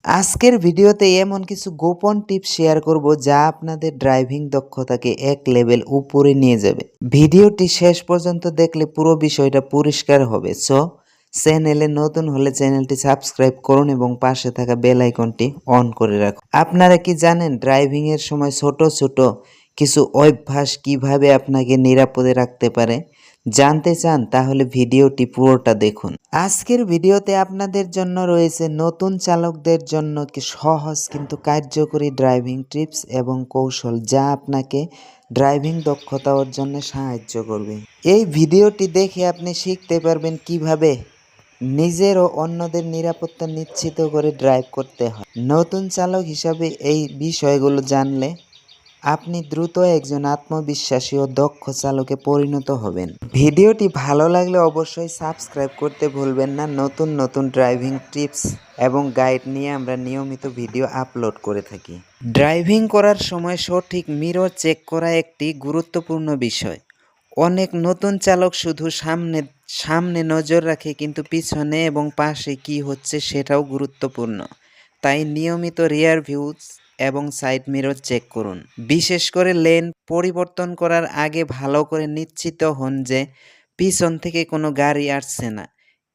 আজকের ভিডিওতে এমন কিছু গোপন টিপস শেয়ার করব যা আপনাদের ড্রাইভিং দক্ষতাকে এক লেভেল উপরে নিয়ে যাবে। ভিডিওটি শেষ পর্যন্ত দেখলে পুরো বিষয়টা পরিষ্কার হবে। সো চ্যানেলে নতুন হলে চ্যানেলটি সাবস্ক্রাইব করুন এবং পাশে থাকা বেল আইকনটি অন করে রাখুন। আপনারা কি জানেন ড্রাইভিং এর সময় ছোট ছোট কিছু অভ্যাস কিভাবে আপনাকে নিরাপদে রাখতে পারে? জানতে চান তাহলে ভিডিওটি পুরোটা দেখুন। আজকের ভিডিওতে আপনাদের জন্য রয়েছে নতুন চালকদের জন্য কি সহজ কিন্তু কার্যকরী ড্রাইভিং টিপস এবং কৌশল যা আপনাকে ড্রাইভিং দক্ষতা অর্জনে সাহায্য করবে। এই ভিডিওটি দেখে আপনি শিখতে পারবেন কিভাবে নিজের ও অন্যদের নিরাপত্তা নিশ্চিত করে ড্রাইভ করতে হয়। নতুন চালক হিসাবে এই বিষয়গুলো জানলে আপনি দ্রুত একজন আত্মবিশ্বাসী ও দক্ষ চালকে পরিণত হবেন। ভিডিওটি ভালো লাগলে অবশ্যই সাবস্ক্রাইব করতে ভুলবেন না। নতুন নতুন ড্রাইভিং টিপস এবং গাইড নিয়ে আমরা নিয়মিত ভিডিও আপলোড করে থাকি। ড্রাইভিং করার সময় সঠিক মিরর চেক করা একটি গুরুত্বপূর্ণ বিষয়। অনেক নতুন চালক শুধু সামনে নজর রাখে কিন্তু পিছনে এবং পাশে কি হচ্ছে সেটাও গুরুত্বপূর্ণ। তাই নিয়মিত রিয়ার ভিউজ এবং সাইড মিরর চেক করুন। বিশেষ করে লেন পরিবর্তন করার আগে ভালো করে নিশ্চিত হন যে পিছন থেকে কোনো গাড়ি আসছে না।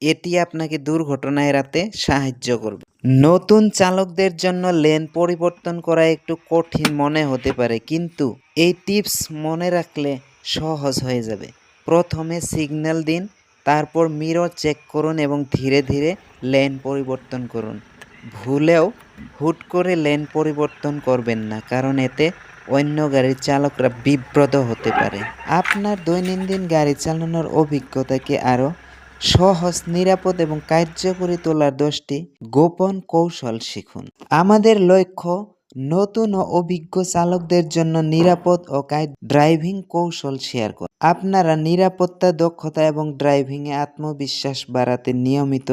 এটি আপনাকে দুর্ঘটনা এড়াতে সাহায্য করবে। নতুন চালকদের জন্য লেন পরিবর্তন করা একটু কঠিন মনে হতে পারে, কিন্তু এই টিপস মনে রাখলে সহজ হয়ে যাবে। প্রথমে সিগন্যাল দিন, তারপর মিরর চেক করুন এবং ধীরে ধীরে লেন পরিবর্তন করুন। ভুলেও হুট করে লেন পরিবর্তন করবেন না, কারণ এতে অন্য গাড়ির চালকরা বিব্রত হতে পারে। আপনার দৈনন্দিন গাড়ি চালানোর অভিজ্ঞতাকে আরও সহজ, নিরাপদ এবং কার্যকরী তোলার 10টি গোপন কৌশল শিখুন। আমাদের লক্ষ্য নতুন ও অভিজ্ঞ চালকদের জন্য নিরাপদ ও ড্রাইভিং কৌশল শেয়ার করুন। আপনারা নিরাপত্তা, দক্ষতা এবং ড্রাইভিংয়ে আত্মবিশ্বাস বাড়াতে নিয়মিত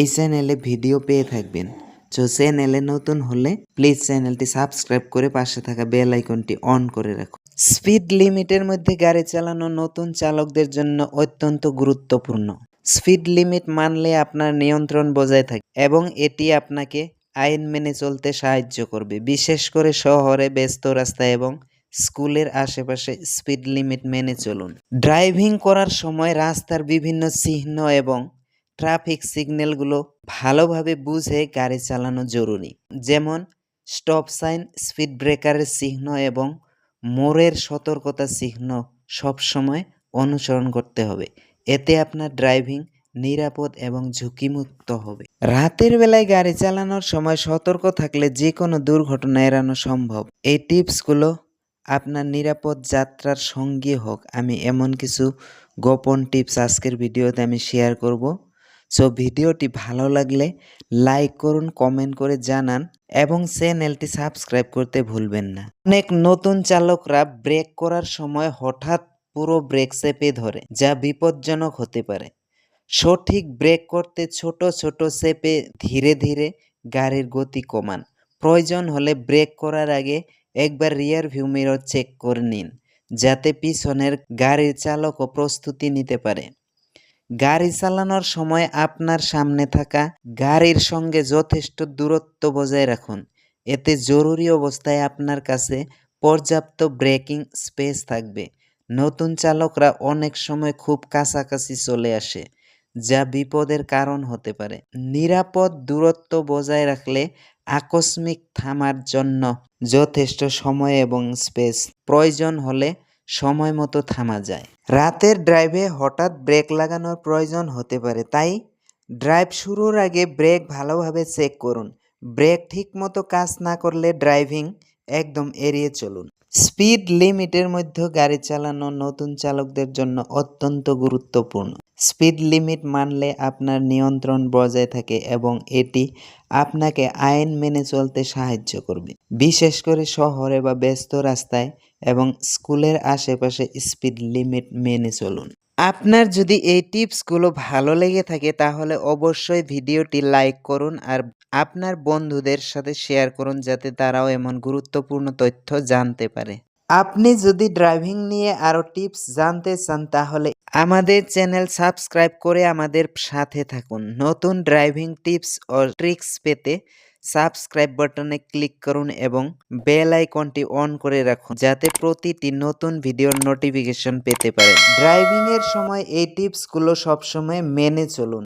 এই চ্যানেলে ভিডিও পেয়ে থাকবেন। তো চ্যানেলে নতুন হলে প্লিজ চ্যানেলটি সাবস্ক্রাইব করে পাশে থাকা বেল আইকনটি অন করে রাখুন। স্পিড লিমিটের মধ্যে গাড়ি চালানো নতুন চালকদের জন্য অত্যন্ত গুরুত্বপূর্ণ। স্পিড লিমিট মানলে আপনার নিয়ন্ত্রণ বজায় থাকে এবং এটি আপনাকে আইন মেনে চলতে সাহায্য করবে। বিশেষ করে শহরে, ব্যস্ত রাস্তায় এবং স্কুলের আশেপাশে স্পিড লিমিট মেনে চলুন। ড্রাইভিং করার সময় রাস্তার বিভিন্ন চিহ্ন এবং ট্রাফিক সিগন্যালগুলো ভালোভাবে বুঝে গাড়ি চালানো জরুরি। যেমন স্টপ সাইন, স্পিড ব্রেকারের চিহ্ন এবং মোড়ের সতর্কতা চিহ্ন সবসময় অনুসরণ করতে হবে। এতে আপনার ড্রাইভিং নিরাপদ এবং ঝুঁকিমুক্ত হবে। রাতের বেলায় গাড়ি চালানোর সময় সতর্ক থাকলে যে কোনো দুর্ঘটনা এড়ানো সম্ভব। এই টিপসগুলো আপনার নিরাপদ যাত্রার সঙ্গী হোক। আমি এমন কিছু গোপন টিপস আজকের ভিডিওতে আমি শেয়ার করব। সো ভিডিওটি ভালো লাগলে লাইক করুন, কমেন্ট করে জানান এবং চ্যানেলটি সাবস্ক্রাইব করতে ভুলবেন না। অনেক নতুন চালকরা ব্রেক করার সময় হঠাৎ পুরো ব্রেক চেপে ধরে, যা বিপজ্জনক হতে পারে। সঠিক ব্রেক করতে ছোট ছোট চেপে ধীরে ধীরে গাড়ির গতি কমান। প্রয়োজন হলে ব্রেক করার আগে একবার রিয়ার ভিউ মিরর চেক করে নিন, যাতে পিছনের গাড়ির চালকও প্রস্তুতি নিতে পারে। গাড়ি চালানোর সময় আপনার সামনে থাকা গাড়ির সঙ্গে যথেষ্ট দূরত্ব বজায় রাখুন। এতে জরুরি অবস্থায় আপনার কাছে পর্যাপ্ত ব্রেকিং স্পেস থাকবে। নতুন চালকরা অনেক সময় খুব কাছাকাছি চলে আসে, যা বিপদের কারণ হতে পারে। নিরাপদ দূরত্ব বজায় রাখলে আকস্মিক থামার জন্য যথেষ্ট সময় এবং স্পেস প্রয়োজন হলে সময় মতো থামা যায়। রাতের ড্রাইভে হঠাৎ ব্রেক লাগানোর প্রয়োজন হতে পারে, তাই ড্রাইভ শুরুর আগে ব্রেক ভালোভাবে চেক করুন। ব্রেক ঠিকমতো কাজ না করলে ড্রাইভিং একদম এড়িয়ে চলুন। স্পিড লিমিটের মধ্যে গাড়ি চালানো নতুন চালকদের জন্য অত্যন্ত গুরুত্বপূর্ণ। স্পিড লিমিট মানলে আপনার নিয়ন্ত্রণ বজায় থাকে এবং এটি আপনাকে আইন মেনে চলতে সাহায্য করবে। বিশেষ করে শহরে বা ব্যস্ত রাস্তায় এবং স্কুলের আশেপাশে স্পিড লিমিট মেনে চলুন। আপনার যদি এই টিপসগুলো ভালো লেগে থাকে তাহলে অবশ্যই ভিডিওটি লাইক করুন আর আপনার বন্ধুদের সাথে শেয়ার করুন, যাতে তারাও এমন গুরুত্বপূর্ণ তথ্য জানতে পারে। আপনি যদি ড্রাইভিং নিয়ে আরও টিপস জানতে চান তাহলে আমাদের চ্যানেল সাবস্ক্রাইব করে আমাদের সাথে থাকুন। নতুন ড্রাইভিং টিপস ও ট্রিক্স পেতে সাবস্ক্রাইব বাটনে ক্লিক করুন এবং বেল আইকনটি অন করে রাখুন যাতে প্রতিটি নতুন ভিডিওর নোটিফিকেশন পেতে পারেন। ড্রাইভিং এর সময় এই টিপসগুলো সবসময় মেনে চলুন।